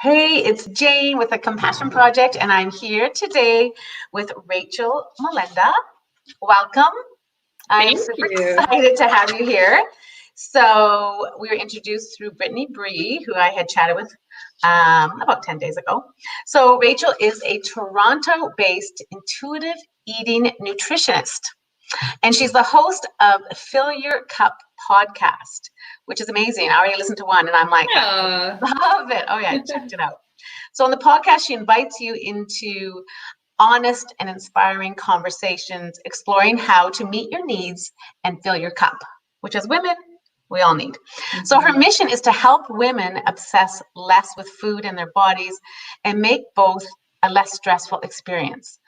Hey, it's Jane with the Compassion Project, and I'm here today with Rachel Molenda. Welcome. I'm Thank super you. excited to have you here. So we were introduced through Brittany Bree, who I had chatted with about 10 days ago. So Rachel is a Toronto-based intuitive eating nutritionist, and she's the host of Fill Your Cup podcast, which is amazing. I already listened to one, and I'm like, Yeah. I love it. Oh yeah, I checked it out. So on the podcast, she invites you into honest and inspiring conversations, exploring how to meet your needs and fill your cup, which as women, we all need. So her mission is to help women obsess less with food and their bodies and make both a less stressful experience.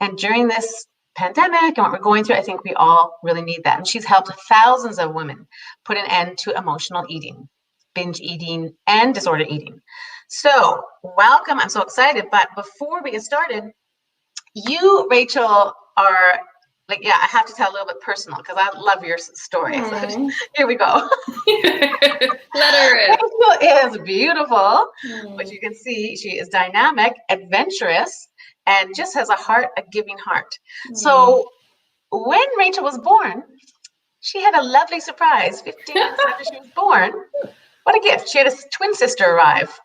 And during this pandemic and what we're going through, I think we all really need that. And she's helped thousands of women put an end to emotional eating, binge eating, and disorder eating. So welcome. I'm so excited. But before we get started, you, Rachel, are like, I have to tell a little bit personal because I love your story. So here we go. Let her in. Rachel is beautiful, but you can see she is dynamic, adventurous, and just has a giving heart. So when Rachel was born, she had a lovely surprise 15 minutes after she was born. What a gift. She had a twin sister arrive,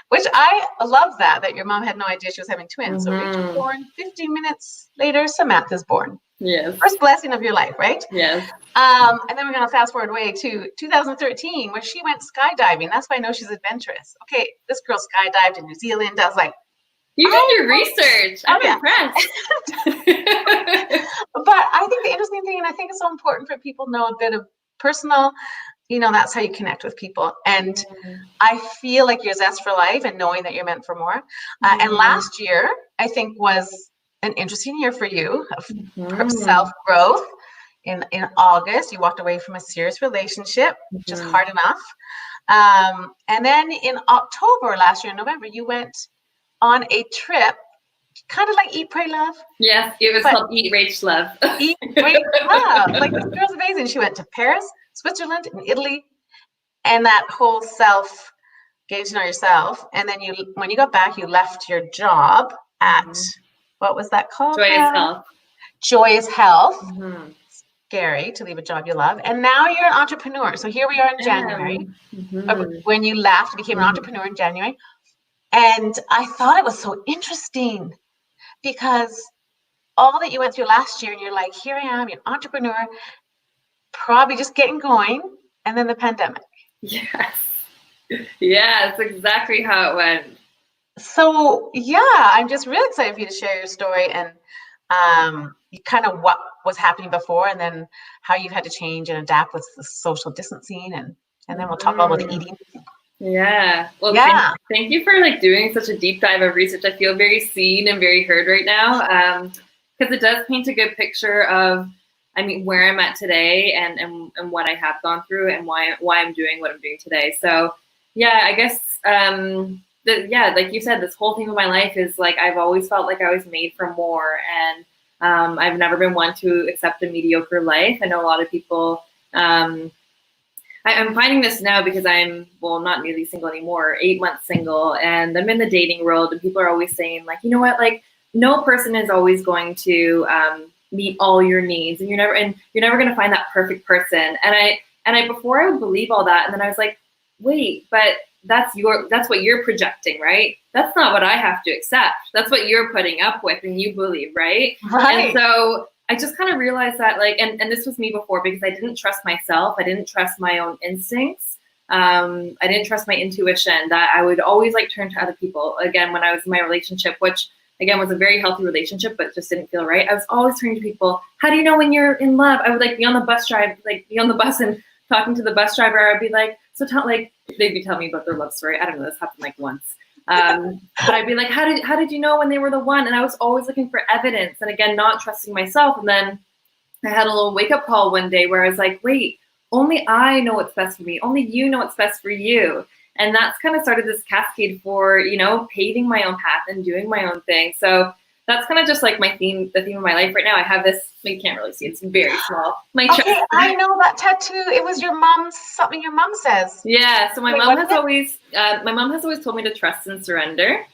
which I love that your mom had no idea she was having twins. So Rachel was born, 15 minutes later, Samantha's born. Yes. First blessing of your life, right? Yes. And then we're going to fast forward way to 2013, where she went skydiving. That's why I know she's adventurous. Okay, this girl skydived in New Zealand. I was like, you did your research. I'm impressed. But I think the interesting thing, and I think it's so important for people to know a bit of personal, that's how you connect with people. And I feel like your zest for life and knowing that you're meant for more. And last year, I think, was an interesting year for you of self-growth. In August, you walked away from a serious relationship, which is hard enough. And then in October last year, in November, you went on a trip, kind of like Eat, Pray, Love. Yes, it was called Eat, Rach, Love. Eat, Pray, Love. Like, this girl's amazing. She went to Paris, Switzerland, and Italy, and that whole getting to know yourself. And then when you got back, you left your job at, what was that called? Joyous Health. Joyous Health. Scary to leave a job you love. And now you're an entrepreneur. So here we are in January. When you left, you became an entrepreneur in January. And I thought it was so interesting because all that you went through last year, and you're like, here I am, you're an entrepreneur, probably just getting going, and then the pandemic. Yes. Yeah, that's exactly how it went. So I'm just really excited for you to share your story and kind of what was happening before, and then how you've had to change and adapt with the social distancing, and then we'll talk about the eating. Yeah. Well, thank you for doing such a deep dive of research. I feel very seen and very heard right now, because it does paint a good picture of, where I'm at today and what I have gone through and why I'm doing what I'm doing today. So I guess like you said, this whole thing of my life is like I've always felt like I was made for more, and I've never been one to accept a mediocre life. I know a lot of people. I'm finding this now because I'm, not nearly single anymore, 8 months single, and I'm in the dating world, and people are always saying, like, you know what, like, no person is always going to meet all your needs, and you're never going to find that perfect person. And I before I would believe all that, and then I was like, wait, but that's what you're projecting, right? That's not what I have to accept. That's what you're putting up with and you believe, right? Right. And so I just kind of realized that, like, and this was me before, because I didn't trust myself. I didn't trust my own instincts. I didn't trust my intuition, that I would always turn to other people. Again, when I was in my relationship, which again was a very healthy relationship, but just didn't feel right, I was always turning to people. How do you know when you're in love? I would be on the bus and talking to the bus driver. I'd be like, they'd be telling me about their love story. I don't know, this happened once. But I'd be like, how did you know when they were the one? And I was always looking for evidence, and again, not trusting myself. And then I had a little wake up call one day where I was like, wait, only I know what's best for me. Only you know what's best for you. And that's kind of started this cascade for, paving my own path and doing my own thing. So that's kind of just like the theme of my life right now. I have this, you can't really see, it's very small. My chest. Okay, I know that tattoo. It was your mom's, something your mom says. Yeah, so my Wait, mom what has always told me to trust and surrender.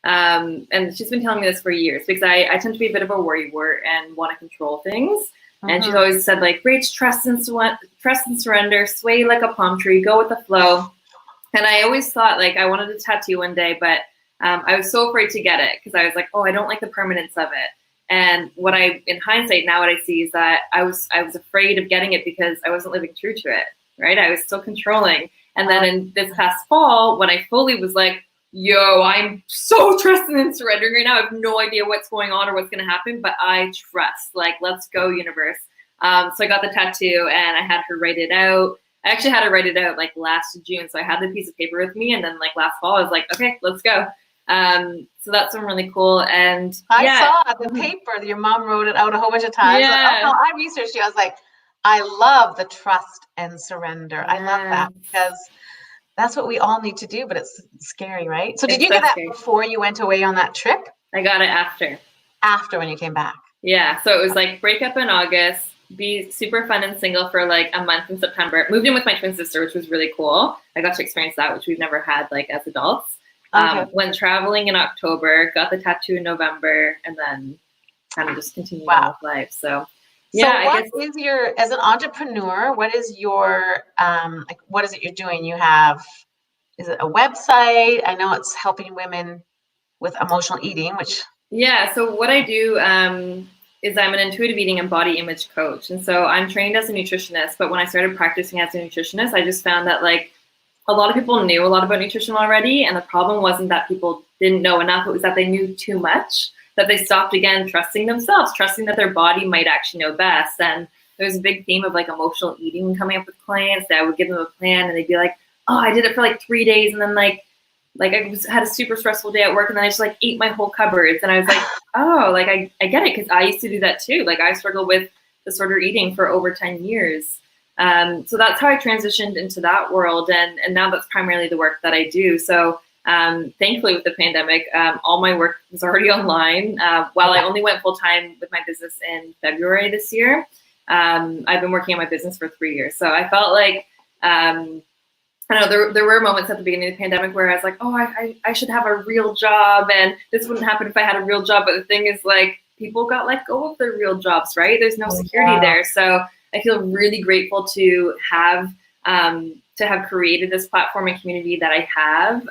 And she's been telling me this for years because I tend to be a bit of a worrywart and want to control things. And she's always said, like, Rach, trust and surrender, sway like a palm tree, go with the flow. And I always thought, like, I wanted a tattoo one day, but I was so afraid to get it because I was like, oh, I don't like the permanence of it. And in hindsight, now what I see is that I was afraid of getting it because I wasn't living true to it, right? I was still controlling. And then in this past fall, when I fully was like, yo, I'm so trusting and surrendering right now. I have no idea what's going on or what's going to happen, but I trust. Like, let's go, universe. So I got the tattoo and I had her write it out. I actually had her write it out like last June. So I had the piece of paper with me, and then like last fall, I was like, okay, let's go. So that's been really cool. And I saw the paper that your mom wrote it out a whole bunch of times. Yeah. Like, I researched it. I was like, I love the trust and surrender. I love that because that's what we all need to do, but it's scary, right? So did you get that before you went away on that trip? I got it after. After, when you came back. Yeah. So it was like break up in August, be super fun and single for like a month in September. Moved in with my twin sister, which was really cool. I got to experience that, which we've never had like as adults. Went traveling in October, got the tattoo in November, and then kind of just continued on with life. So yeah. So is your, as an entrepreneur, what is your, like, what is it you're doing? You have, is it a website? I know it's helping women with emotional eating, which. Yeah. So what I do is I'm an intuitive eating and body image coach. And so I'm trained as a nutritionist, but when I started practicing as a nutritionist, I just found that like a lot of people knew a lot about nutrition already. And the problem wasn't that people didn't know enough. It was that they knew too much, that they stopped again trusting themselves, trusting that their body might actually know best. And there's a big theme of like emotional eating coming up with clients that I would give them a plan and they'd be like, oh, I did it for like 3 days. And then like I had a super stressful day at work and then I just like ate my whole cupboards. And I was like, oh, like I get it. Cause I used to do that too. Like I struggled with disorder eating for over 10 years. So that's how I transitioned into that world. And now that's primarily the work that I do. So thankfully with the pandemic, all my work was already online. While I only went full time with my business in February this year, I've been working on my business for 3 years. So I felt like, I know there were moments at the beginning of the pandemic where I was like, oh, I should have a real job and this wouldn't happen if I had a real job. But the thing is like people got let go of their real jobs, right? There's no security there. So I feel really grateful to have created this platform and community that I have.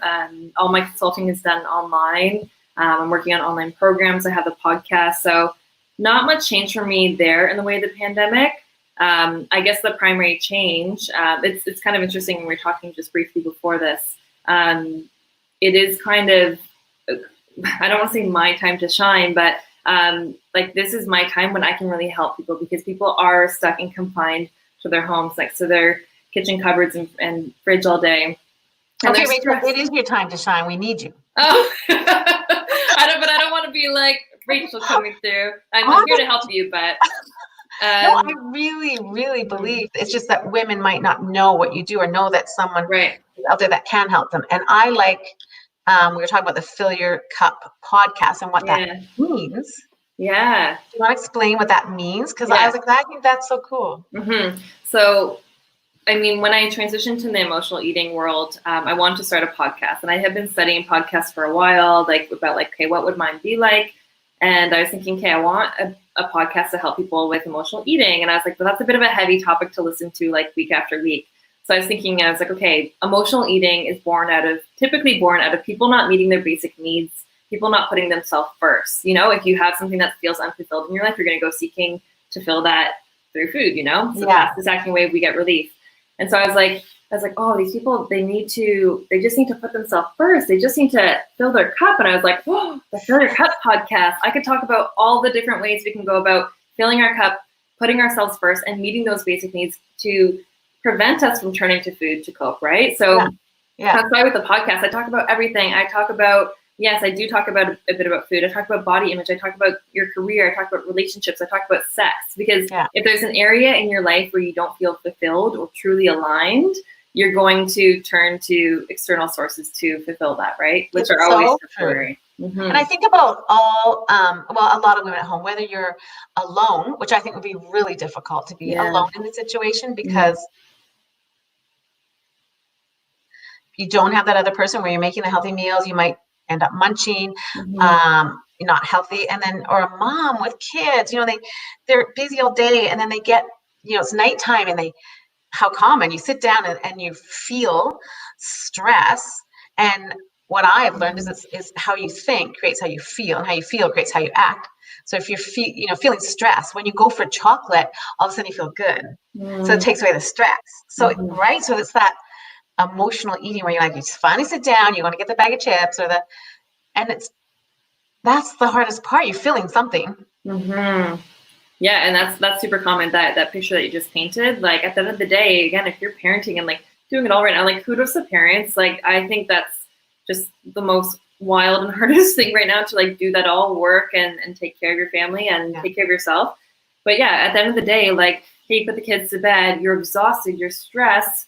All my consulting is done online. I'm working on online programs. I have the podcast. So not much change for me there in the way of the pandemic. I guess the primary change, it's kind of interesting when we were talking just briefly before this. It is kind of, I don't want to say my time to shine, but like this is my time when I can really help people because people are stuck and confined to their homes, like to their kitchen cupboards and fridge all day. And okay, Rachel, it is your time to shine. We need you. Oh, I don't want to be like Rachel coming through. I'm here to help you, but. No, I really, really believe it's just that women might not know what you do or know that someone out there that can help them. And I like, we were talking about the Fill Your Cup podcast and what that means. Yeah. Do you want to explain what that means? Because I was like, I think that's so cool. Mm-hmm. So, I mean, when I transitioned to the emotional eating world, I wanted to start a podcast. And I had been studying podcasts for a while, like about like, okay, what would mine be like? And I was thinking, okay, I want a podcast to help people with emotional eating. And I was like, well, that's a bit of a heavy topic to listen to like week after week. So I was thinking, I was like, okay, emotional eating is typically born out of people not meeting their basic needs, people not putting themselves first. You know, if you have something that feels unfulfilled in your life, you're going to go seeking to fill that through food, you know? So that's the exact way we get relief. And so I was like, oh, these people, they just need to put themselves first. They just need to fill their cup. And I was like, oh, the Fill Your Cup podcast. I could talk about all the different ways we can go about filling our cup, putting ourselves first and meeting those basic needs to prevent us from turning to food to cope, right? So that's why with the podcast, I talk about everything. I talk about, yes, I do talk about a bit about food. I talk about body image. I talk about your career. I talk about relationships. I talk about sex. Because if there's an area in your life where you don't feel fulfilled or truly aligned, you're going to turn to external sources to fulfill that, right? Which It's are always so temporary. And I think about a lot of women at home, whether you're alone, which I think would be really difficult to be Yeah. alone in the situation, because if you don't have that other person where you're making the healthy meals, you might end up munching, not healthy. And then, or a mom with kids, they're busy all day, and then they get, it's nighttime, and how common you sit down and you feel stress. And what I've learned is how you think creates how you feel, and how you feel creates how you act. So if you're feeling stress, when you go for chocolate, all of a sudden you feel good. So it takes away the stress. So right, so it's that emotional eating where you just finally sit down, you want to get the bag of chips and that's the hardest part. You're feeling something. Yeah, and that's super common, that picture that you just painted. Like, at the end of the day, again, if you're parenting and like doing it all right now, like, kudos to parents. Like, I think that's just the most wild and hardest thing right now, to like do that all work and take care of your family and take care of yourself. But yeah, at the end of the day, like, hey, you put the kids to bed, you're exhausted, you're stressed,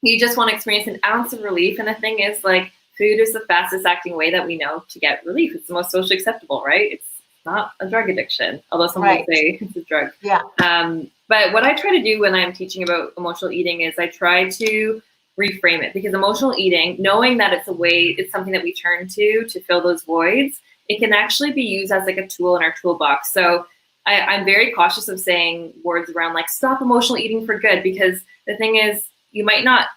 you just want to experience an ounce of relief. And the thing is, like, food is the fastest acting way that we know to get relief. It's the most socially acceptable, right? It's not a drug addiction, although some would say it's a drug. Yeah. But what I try to do when I'm teaching about emotional eating is I try to reframe it, because emotional eating, knowing that it's something that we turn to fill those voids, it can actually be used as like a tool in our toolbox. So I'm very cautious of saying words around like stop emotional eating for good, because the thing is, you might not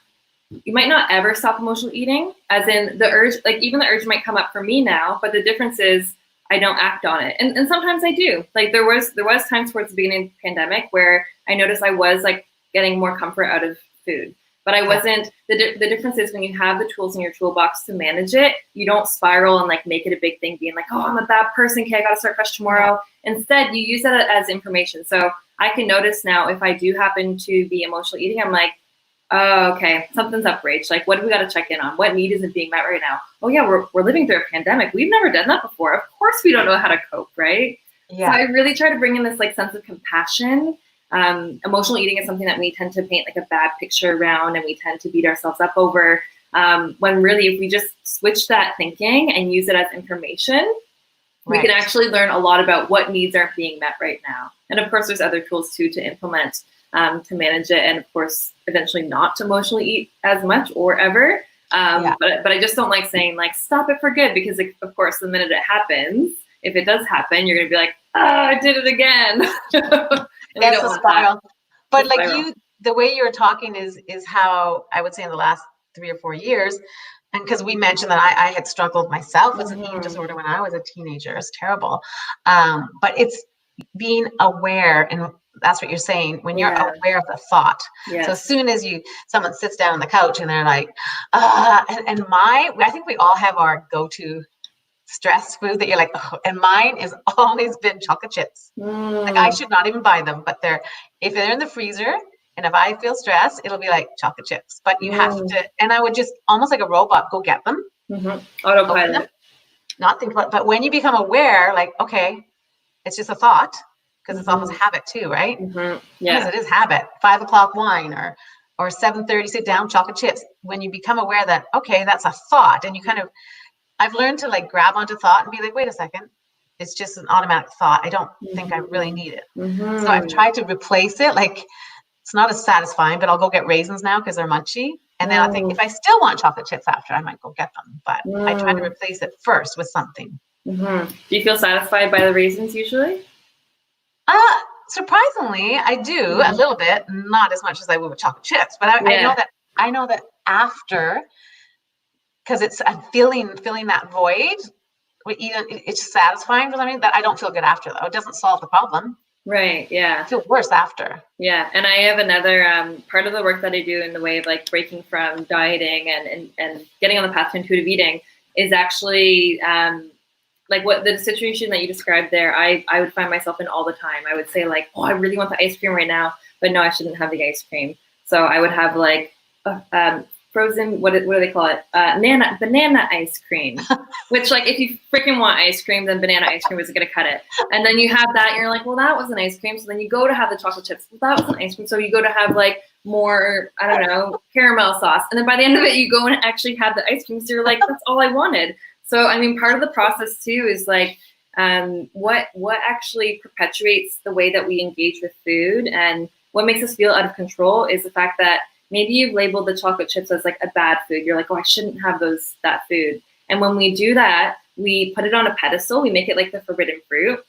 ever stop emotional eating, as in the urge, like even the urge might come up for me now, but the difference is I don't act on it. And sometimes I do. Like there was times towards the beginning of the pandemic where I noticed I was like getting more comfort out of food, but I wasn't. The difference is when you have the tools in your toolbox to manage it, you don't spiral and like make it a big thing, being like, oh, I'm a bad person, okay, I gotta start fresh tomorrow. Instead, you use that as information. So I can notice now if I do happen to be emotional eating, I'm like, oh, okay, something's up, Rach. Like, what do we got to check in on? What need isn't being met right now? Oh yeah, we're living through a pandemic. We've never done that before. Of course we don't know how to cope, right? Yeah. So I really try to bring in this like sense of compassion. Emotional eating is something that we tend to paint like a bad picture around, and we tend to beat ourselves up over. When really, if we just switch that thinking and use it as information, we can actually learn a lot about what needs aren't being met right now. And of course, there's other tools too to implement to manage it, and of course, eventually not to emotionally eat as much or ever. But I just don't like saying like stop it for good, because like, of course, the minute it happens, if it does happen, you're gonna be like, oh, I did it again. That's a spiral. But like the way you're talking is how I would say in the last 3 or 4 years. And because we mentioned that I had struggled myself with an eating disorder when I was a teenager. It's terrible. But it's being aware, and that's what you're saying, when you're aware of the thought. So as soon as someone sits down on the couch and they're like, I think we all have our go-to stress food that you're like, oh, and mine has always been chocolate chips. Like I should not even buy them, but if they're in the freezer, and if I feel stressed, it'll be like chocolate chips. But you have to, and I would just almost like a robot go get them. Autopilot. Not think about, but when you become aware, like, okay, it's just a thought, because it's almost a habit too, right? Yeah. Because it is habit. 5 o'clock wine or 7:30 sit down chocolate chips. When you become aware that, okay, that's a thought, and you I've learned to like grab onto thought and be like, wait a second, it's just an automatic thought. I don't think I really need it. So I've tried to replace it. Like it's not as satisfying, but I'll go get raisins now because they're munchy. And then I think if I still want chocolate chips after, I might go get them. But I try to replace it first with something. Do you feel satisfied by the raisins usually? Surprisingly, I do a little bit, not as much as I would with chocolate chips. But I know that after, because I'm feeling that void. It's satisfying for something that I don't feel good after, though. It doesn't solve the problem. Right. Yeah. I feel worse after. Yeah. And I have another part of the work that I do in the way of like breaking from dieting and getting on the path to intuitive eating is actually like what the situation that you described there, I would find myself in all the time. I would say like, oh, I really want the ice cream right now, but no, I shouldn't have the ice cream. So I would have like frozen, what do they call it? Banana ice cream, which like if you freaking want ice cream, then banana ice cream is going to cut it. And then you have that and you're like, well, that was an ice cream. So then you go to have the chocolate chips. Well, that was an ice cream. So you go to have like more, I don't know, caramel sauce. And then by the end of it, you go and actually have the ice cream. So you're like, that's all I wanted. So, I mean, part of the process too is like, what actually perpetuates the way that we engage with food and what makes us feel out of control is the fact that maybe you've labeled the chocolate chips as like a bad food. You're like, oh, I shouldn't have that food. And when we do that, we put it on a pedestal. We make it like the forbidden fruit.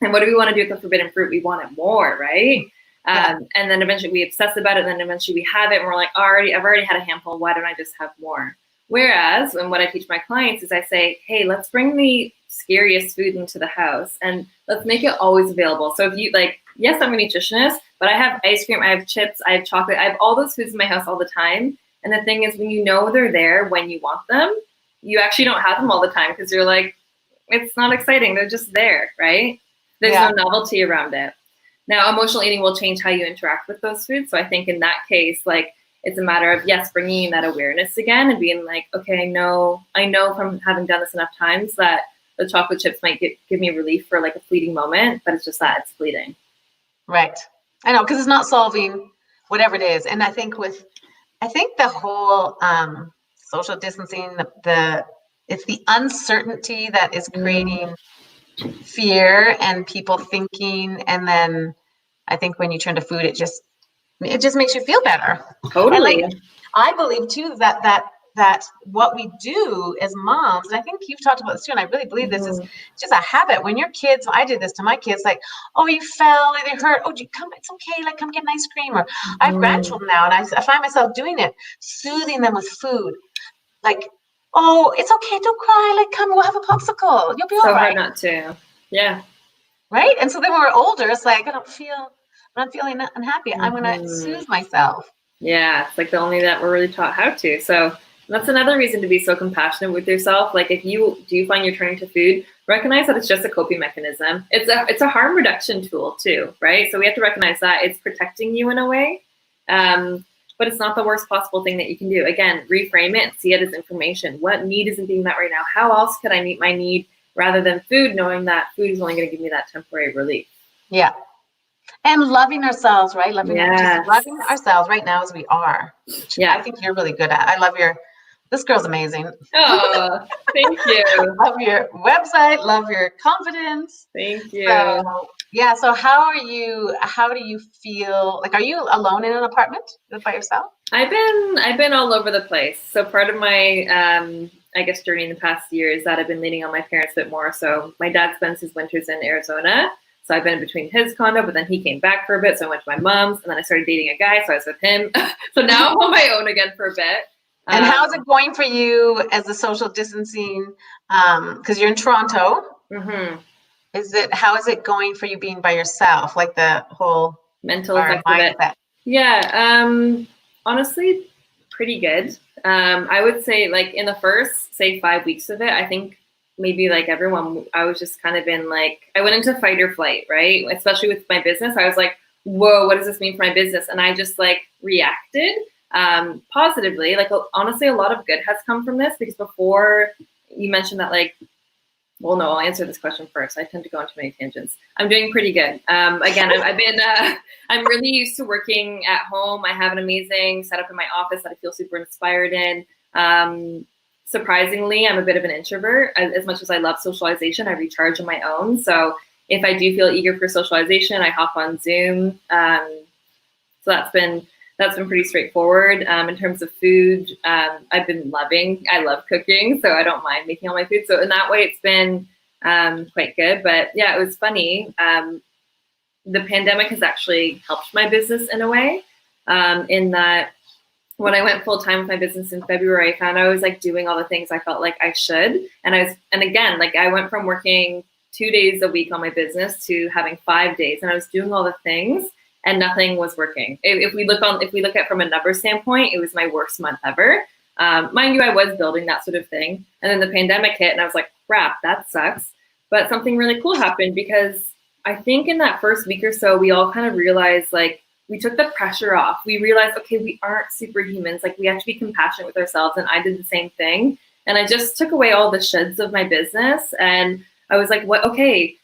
And what do we want to do with the forbidden fruit? We want it more, right? Yeah. And then eventually we obsess about it. And then eventually we have it and we're like, I've already had a handful. Why don't I just have more? Whereas, and what I teach my clients is I say, hey, let's bring the scariest food into the house and let's make it always available. So if you like, yes, I'm a nutritionist, but I have ice cream, I have chips, I have chocolate, I have all those foods in my house all the time. And the thing is, when you know they're there when you want them, you actually don't have them all the time because you're like, it's not exciting. They're just there, right? There's no novelty around it. Now, emotional eating will change how you interact with those foods. So I think in that case, like, it's a matter of, yes, bringing in that awareness again and being like, okay, I know from having done this enough times that the chocolate chips might give me relief for like a fleeting moment, but it's just that it's fleeting. Right. I know, because it's not solving whatever it is. And I think the whole social distancing, it's the uncertainty that is creating fear and people thinking. And then I think when you turn to food, it just makes you feel better. Totally. And like, I believe too that what we do as moms, and I think you've talked about this too, and I really believe this is just a habit. When your kids, I did this to my kids, like, oh, you fell, they hurt, oh, come, it's okay, like, come get an ice cream. Or I have grandchildren now, and I find myself doing it, soothing them with food. Like, oh, it's okay, don't cry, like, come, we'll have a popsicle, you'll be all right. So hard not to. Yeah. Right? And so then when we're older, it's like, I'm feeling unhappy, I'm going to soothe myself. Yeah, it's like the only that we're really taught how to. So that's another reason to be so compassionate with yourself. Like if you find you're turning to food, recognize that it's just a coping mechanism. It's a harm reduction tool too, right? So we have to recognize that it's protecting you in a way, but it's not the worst possible thing that you can do. Again, reframe it and see it as information. What need isn't being met right now? How else could I meet my need rather than food, knowing that food is only going to give me that temporary relief? Yeah. And loving ourselves, right? Loving ourselves right now as we are. Yeah. I think you're really good at. I love this girl's amazing. Oh, thank you. Love your website, love your confidence. Thank you. So how do you feel? Like, are you alone in an apartment by yourself? I've been all over the place. So part of my, I guess, journey in the past year is that I've been leaning on my parents a bit more. So my dad spends his winters in Arizona. So I've been in between his condo, but then he came back for a bit. So I went to my mom's and then I started dating a guy. So I was with him. So now I'm on my own again for a bit. And how's it going for you as the social distancing? Because you're in Toronto. Mm-hmm. How is it going for you being by yourself? Like the whole mental effect of it? Yeah. Honestly, pretty good. I would say like in the first, say 5 weeks of it, I think maybe like everyone, I was just kind of in like, I went into fight or flight, right? Especially with my business. I was like, whoa, what does this mean for my business? And I just like reacted positively. Like honestly, a lot of good has come from this because before you mentioned that like, well, no, I'll answer this question first. I tend to go into many tangents. I'm doing pretty good. Again, I'm really used to working at home. I have an amazing setup in my office that I feel super inspired in. Surprisingly, I'm a bit of an introvert. As much as I love socialization, I recharge on my own. So if I do feel eager for socialization, I hop on Zoom. So that's been pretty straightforward. In terms of food, I love cooking, so I don't mind making all my food. So in that way, it's been quite good. But yeah, it was funny. The pandemic has actually helped my business in a way, in that when I went full time with my business in February, I found I was like doing all the things I felt like I should. And again, like I went from working 2 days a week on my business to having 5 days, and I was doing all the things and nothing was working. If we look at from a number standpoint, it was my worst month ever. Mind you, I was building that sort of thing. And then the pandemic hit and I was like, crap, that sucks. But something really cool happened because I think in that first week or so, we all kind of realized like we took the pressure off. We realized, okay, we aren't superhumans. Like, we have to be compassionate with ourselves. And I did the same thing. And I just took away all the shoulds of my business. And I was like, what, okay,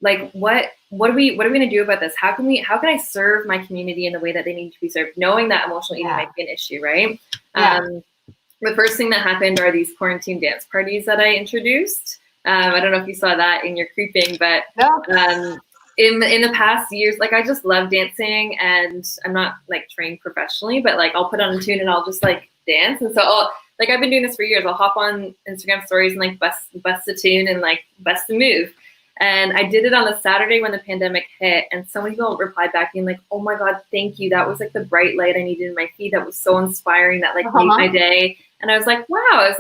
like, what are we going to do about this? How can I serve my community in the way that they need to be served, knowing that emotional eating might be an issue, right? Yeah. The first thing that happened are these quarantine dance parties that I introduced. I don't know if you saw that in your creeping, but No. in the past years, like, I just love dancing, and I'm not like trained professionally, but like, I'll put on a tune and I'll just like dance. And so I've been doing this for years. I'll hop on Instagram stories and like bust a tune and like bust a move. And I did it on a Saturday when the pandemic hit, and so many people replied back being like, oh my God, thank you. That was like the bright light I needed in my feed. That was so inspiring. That like made my day. And I was like, wow. I was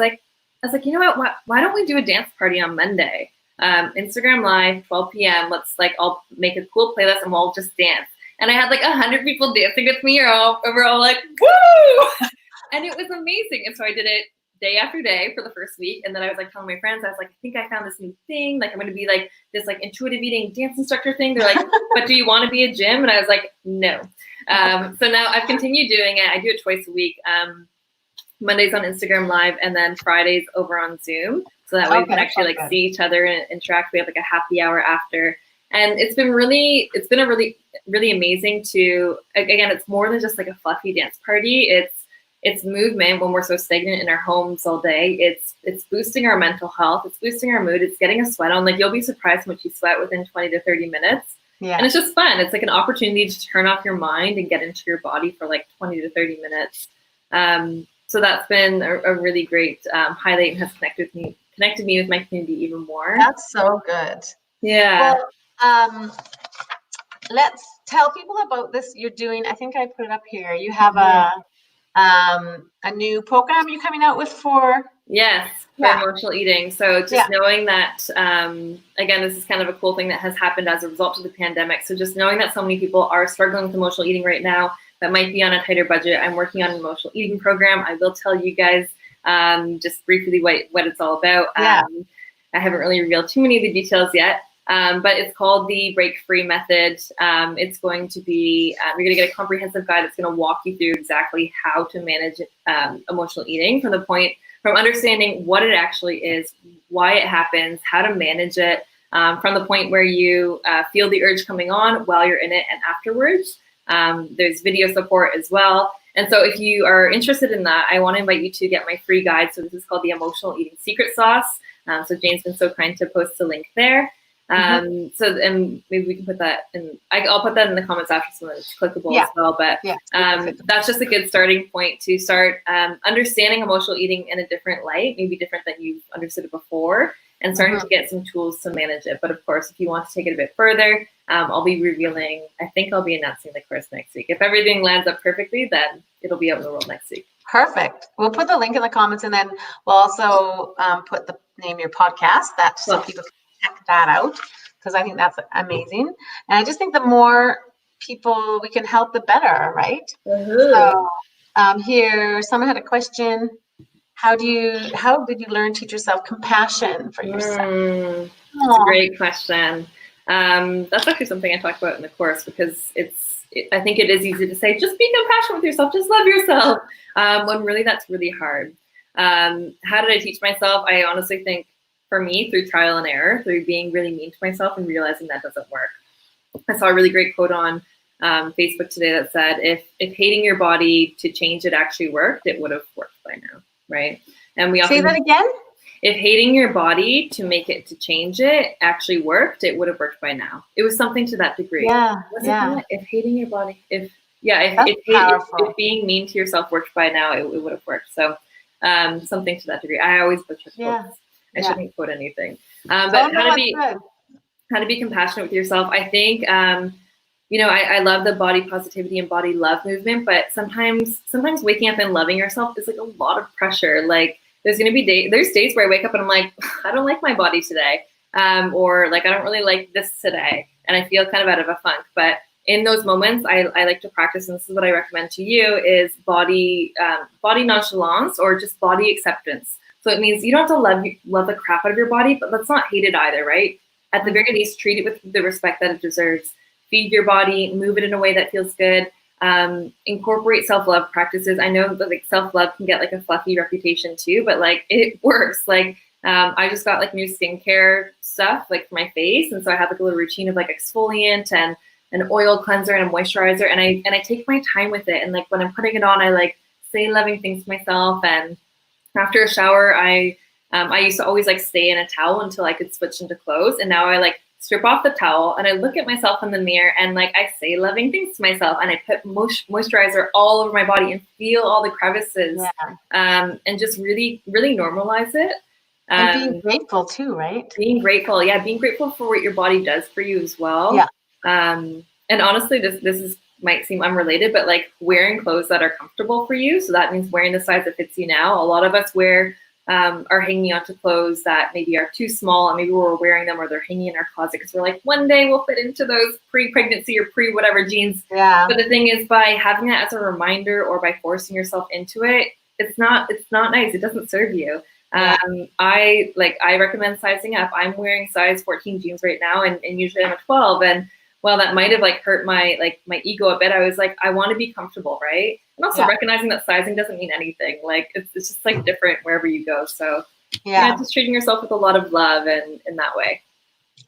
like, you know what? Why don't we do a dance party on Monday? Instagram Live, 12 p.m. I'll make a cool playlist and we'll just dance. And I had like 100 people dancing with me, and we're all like, woo! And it was amazing. And so I did it day after day for the first week. And then I was like telling my friends, I was like, I think I found this new thing. Like, I'm going to be like this like intuitive eating dance instructor thing. They're like, but do you want to be a gym? And I was like, no. So now I've continued doing it. I do it twice a week. Mondays on Instagram Live, and then Fridays over on Zoom. So that way we can actually like see each other and interact. We have like a happy hour after. And it's been a really amazing to, again, it's more than just like a fluffy dance party. It's movement when we're so stagnant in our homes all day. It's boosting our mental health. It's boosting our mood. It's getting a sweat on. Like, you'll be surprised how much you sweat within 20 to 30 minutes. Yeah. And it's just fun. It's like an opportunity to turn off your mind and get into your body for like 20 to 30 minutes. So that's been a really great highlight, and has connected me with my community even more. That's so good. Yeah. Well, let's tell people about this you're doing. I think I put it up here. You have a new program you're coming out with for emotional eating. So just knowing that, again, this is kind of a cool thing that has happened as a result of the pandemic. So just knowing that so many people are struggling with emotional eating right now that might be on a tighter budget. I'm working on an emotional eating program. I will tell you guys just briefly what it's all about. I haven't really revealed too many of the details yet. But it's called the Break Free Method. It's going to be, you're going to get a comprehensive guide that's going to walk you through exactly how to manage emotional eating from understanding what it actually is, why it happens, how to manage it, from the point where you feel the urge coming on, while you're in it, and afterwards. There's video support as well. And so if you are interested in that, I want to invite you to get my free guide. So this is called the Emotional Eating Secret Sauce. So Jane's been so kind to post the link there. So, and maybe we can put that in, I'll put that in the comments after, so that it's clickable as well. But that's just a good starting point to start understanding emotional eating in a different light, maybe different than you've understood it before, and starting to get some tools to manage it. But of course, if you want to take it a bit further, I'll be revealing, I think I'll be announcing the course next week. If everything lands up perfectly, then it'll be out in the world next week. Perfect. We'll put the link in the comments, and then we'll also put the name of your podcast, so people can check that out, because I think that's amazing. And I just think the more people we can help, the better, right? So here, someone had a question. How did you learn to teach yourself compassion for yourself? That's a great question. That's actually something I talk about in the course, because I think it is easy to say, just be compassionate with yourself, just love yourself, when really that's really hard. How did I teach myself? I honestly think, for me, through trial and error, through being really mean to myself and realizing that doesn't work. I saw a really great quote on Facebook today that said, if hating your body to change it actually worked, it would have worked by now, right? And we often say that again. If hating your body to make it, to change it actually worked, it would have worked by now. It was something to that degree. If hating your body, if being mean to yourself worked by now, it would have worked. So something to that degree. I always butcher quotes. I shouldn't quote anything. But how to be compassionate with yourself. I think, I love the body positivity and body love movement, but sometimes waking up and loving yourself is like a lot of pressure. Like, there's days where I wake up and I'm like, I don't like my body today. Or like, I don't really like this today. And I feel kind of out of a funk. But in those moments, I like to practice, and this is what I recommend to you, is body nonchalance, or just body acceptance. So it means you don't have to love the crap out of your body, but let's not hate it either, right? At the very least, treat it with the respect that it deserves. Feed your body, move it in a way that feels good. Incorporate self-love practices. I know that like self-love can get like a fluffy reputation too, but like it works. Like I just got like new skincare stuff like for my face, and so I have like a little routine of like exfoliant and an oil cleanser and a moisturizer, and I take my time with it. And like when I'm putting it on, I like say loving things to myself. And after a shower, I used to always like stay in a towel until I could switch into clothes, and now I like strip off the towel and I look at myself in the mirror and like I say loving things to myself, and I put moisturizer all over my body and feel all the crevices, and just really normalize it. And being grateful too, right? Being grateful, yeah, being grateful for what your body does for you as well. Yeah. And honestly, this might seem unrelated, but like wearing clothes that are comfortable for you. So that means wearing the size that fits you now. A lot of us are hanging onto clothes that maybe are too small, and maybe we're wearing them or they're hanging in our closet because we're like, one day we'll fit into those pre-pregnancy or pre-whatever jeans. Yeah. But the thing is, by having that as a reminder or by forcing yourself into it, it's not nice. It doesn't serve you. Yeah. I recommend sizing up. I'm wearing size 14 jeans right now, and usually I'm a 12. And while that might have like hurt my ego a bit, I was like, I want to be comfortable, right? And also recognizing that sizing doesn't mean anything. Like it's just like different wherever you go. So just treating yourself with a lot of love and in that way.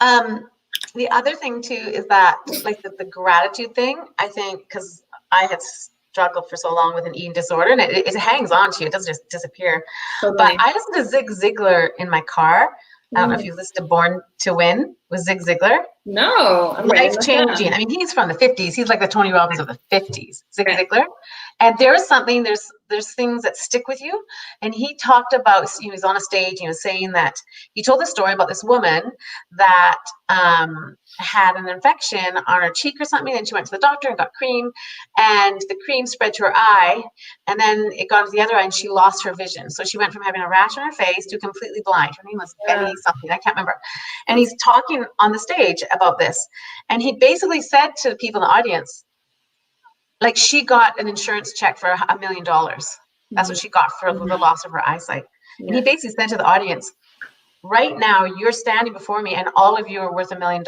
The other thing too is that like the gratitude thing, I think, because I had struggled for so long with an eating disorder, and it hangs on to you. It doesn't just disappear. Totally. But I listen to Zig Ziglar in my car. I don't know if you've listened to Born to Win with Zig Ziglar. No. Life changing. I mean, he's from the 50s. He's like the Tony Robbins of the 50s, Zig Ziglar. And there's things that stick with you. And he talked about, he was on a stage, he was saying that he told a story about this woman that had an infection on her cheek or something, and she went to the doctor and got cream, and the cream spread to her eye, and then it got to the other eye, and she lost her vision. So she went from having a rash on her face to completely blind. Her name was Betty something, I can't remember. And he's talking on the stage about this, and he basically said to the people in the audience, like, she got an insurance check for $1 million. That's what she got for the loss of her eyesight. And he basically said to the audience, right now you're standing before me and all of you are worth $1 million.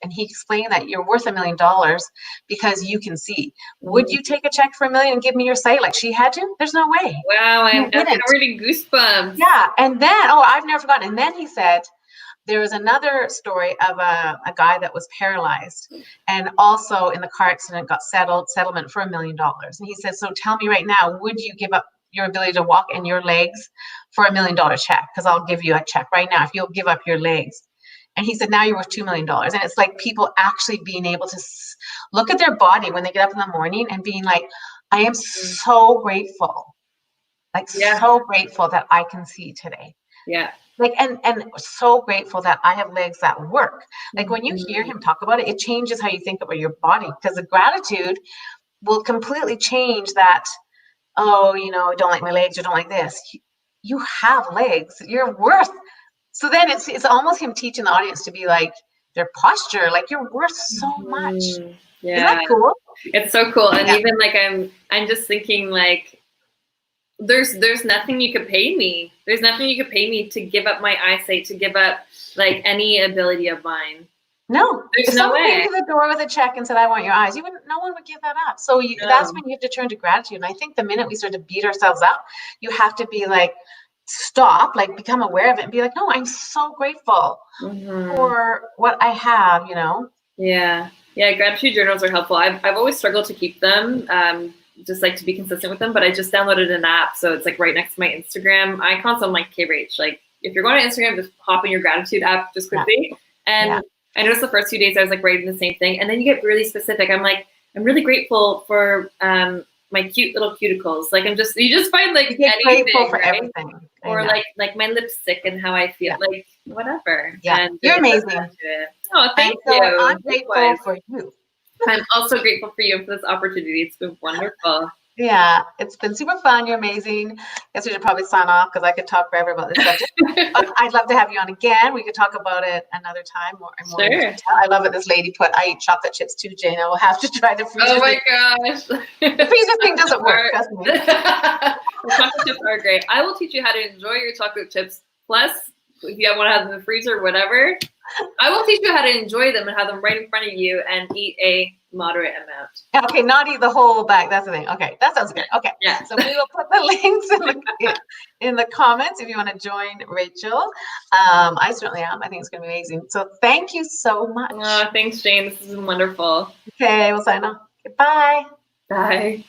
And he explained that you're worth $1 million because you can see. Would you take a check for $1 million and give me your sight like she had to? There's no way. Wow, I'm already goosebumps. Yeah. And then, I've never forgotten. And then he said, there was another story of a guy that was paralyzed and also in the car accident got settlement for $1 million. And he said, so tell me right now, would you give up your ability to walk and your legs for $1 million check? Because I'll give you a check right now if you'll give up your legs. And he said, now you're worth $2 million. And it's like people actually being able to look at their body when they get up in the morning and being like, I am so grateful. So grateful that I can see today. Yeah. Like, and so grateful that I have legs that work. Like when you hear him talk about it, it changes how you think about your body, because the gratitude will completely change that. Oh, don't like my legs or don't like this. You have legs, you're worth. So then it's almost him teaching the audience to be like their posture, like you're worth so much. Yeah. Isn't that cool? It's so cool. And even like, I'm just thinking like, there's nothing you could pay me. There's nothing you could pay me to give up my eyesight, to give up like any ability of mine. No, there's no way. If someone came to the door with a check and said, I want your eyes, no one would give that up. So that's when you have to turn to gratitude. And I think the minute we start to beat ourselves up, you have to be like, stop, like become aware of it and be like, no, I'm so grateful for what I have, Yeah. Gratitude journals are helpful. I've always struggled to keep them. Just like to be consistent with them, but I just downloaded an app, so it's like right next to my Instagram icon. So I'm like, okay, Rach, like if you're going to Instagram, just hop in your gratitude app just quickly. And I noticed the first few days I was like writing the same thing, and then you get really specific. I'm like, I'm really grateful for my cute little cuticles. Like you just find like anything, grateful for right? everything, or like my lipstick and how I feel, like whatever. Yeah, and you're amazing. Oh, thank you. I'm grateful for you. I'm also grateful for you for this opportunity. It's been wonderful. Yeah, it's been super fun. You're amazing. Guess we should probably sign off because I could talk forever about this subject. I'd love to have you on again. We could talk about it another time. More sure. Detail. I love it. This lady I eat chocolate chips too, Jane. I will have to try the freezer. Oh my gosh. The freezer thing doesn't work. Trust me. The chocolate chips are great. I will teach you how to enjoy your chocolate chips. Plus, if you want to have them in the freezer or whatever, I will teach you how to enjoy them and have them right in front of you and eat a moderate amount. Okay, not eat the whole bag. That's the thing. Okay, that sounds good. Okay, Yeah. so we will put the links in the comments if you want to join Rachel. I certainly am. I think it's going to be amazing. So thank you so much. Oh, thanks, Jane. This has been wonderful. Okay, we'll sign off. Goodbye. Bye.